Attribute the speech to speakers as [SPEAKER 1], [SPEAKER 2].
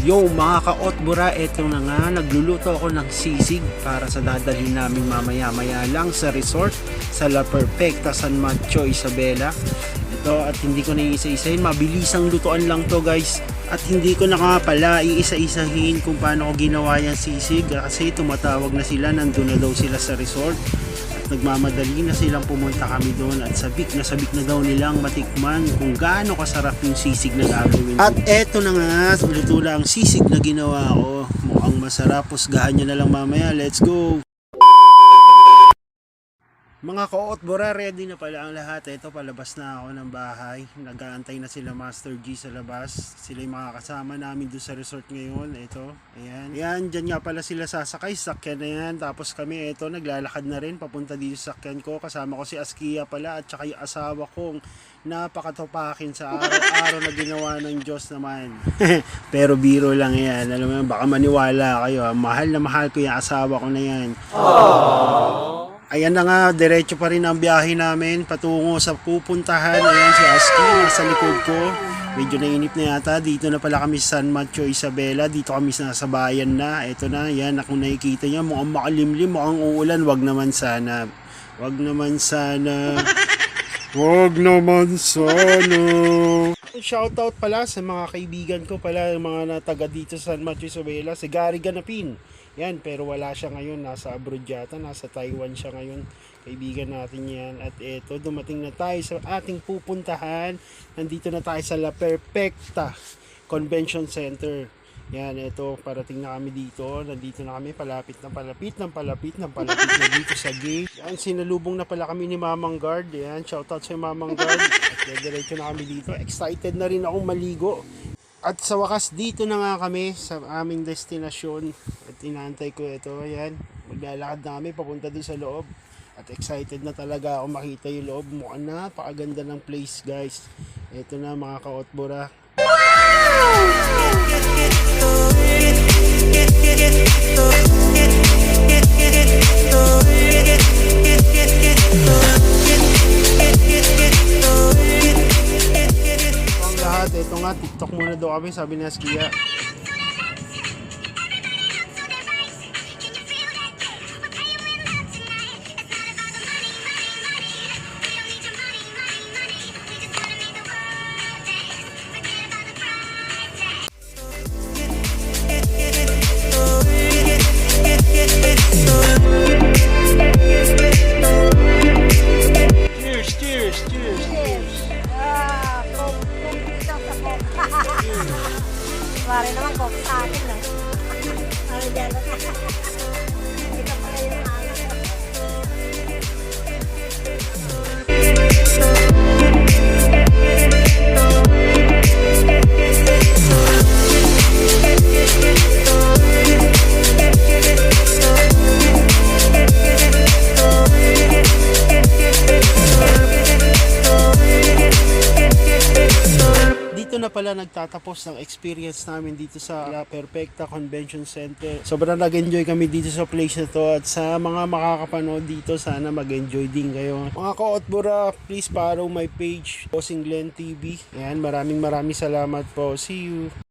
[SPEAKER 1] Yo mga ka-Otbura, eto na nga, nagluluto ako ng sisig para sa dadalhin namin mamaya-maya lang sa resort sa La Perfecta San Mateo, Isabela. Ito, at hindi ko na iisa-isahin, mabilisang lutuan lang to guys. At hindi ko na nga pala iisa-isahin kung paano ko ginawa yung sisig kasi tumatawag na sila, nandun na daw sila sa resort. Nagmamadali na silang pumunta kami doon at sabik na daw nilang matikman kung gaano kasarap yung sisig na gagawin. At eto na nga, luto na ang sisig na ginawa ko. Mukhang masarap, pusgahan nyo na lang mamaya. Let's go! Mga ka-Otbura, ready na pala ang lahat. Ito, palabas na ako ng bahay. Nag-aantay na sila Master G sa labas. Sila yung mga kasama namin doon sa resort ngayon. Ito, ayan. Ayan, dyan nga pala sila sasakay. Sakyan na yan. Tapos kami, ito, naglalakad na rin papunta dito sa sakyan ko. Kasama ko si Askia pala at saka yung asawa kong napakatupakin sa araw-araw na ginawa ng Diyos naman. Pero biro lang yan. Alam mo, baka maniwala kayo. Mahal na mahal ko yung asawa ko na yan. Aww. Ayan na nga, diretso pa rin ang biyahe namin patungo sa pupuntahan. Ayan si Aski, nasa likod ko. Medyo nainip na yata. Dito na pala kami sa San Mateo, Isabela. Dito kami sa bayan na. Ito na, yan, kung nakikita nyo, mukhang makalimlim, mukhang uulan. Wag naman sana. Wag naman sana. Wag naman sana. Shoutout pala sa mga kaibigan ko pala, mga nataga dito sa San Mateo, Isabela. Si Gary Ganapin. Yan, pero wala siya ngayon, nasa abroad yata, nasa Taiwan siya ngayon. Kaibigan natin yan. At eto, dumating na tayo sa ating pupuntahan. Nandito na tayo sa La Perfecta Convention Center. Yan, eto, parating na kami dito. Nandito na kami, palapit na dito sa gate. Yan, sinalubong na pala kami ni Mamang Guard. Yan, shoutout sa Mamang Guard. At diretso na kami dito. Excited na rin akong maligo. At sa wakas, dito na nga kami sa aming destinasyon. At inaantay ko ito, ayan. Maglalakad na kami papunta doon sa loob. At excited na talaga ako makita yung loob. Mukhang napakaganda ng place, guys. Ito na mga ka-Otbura. Ito nga, TikTok muna daw kami, sabi ni Askia.
[SPEAKER 2] Mari naman kok sa akin lang. Ay, diyan na. Ito pala yung anak.
[SPEAKER 1] Na pala nagtatapos ng experience namin dito sa La Perfecta Convention Center. Sobrang nag-enjoy kami dito sa place na to at sa mga makakapanood dito, sana mag-enjoy din kayo. Mga ka-Otbura, please follow my page, Bossing Glenn TV. Ayan, maraming salamat po. See you!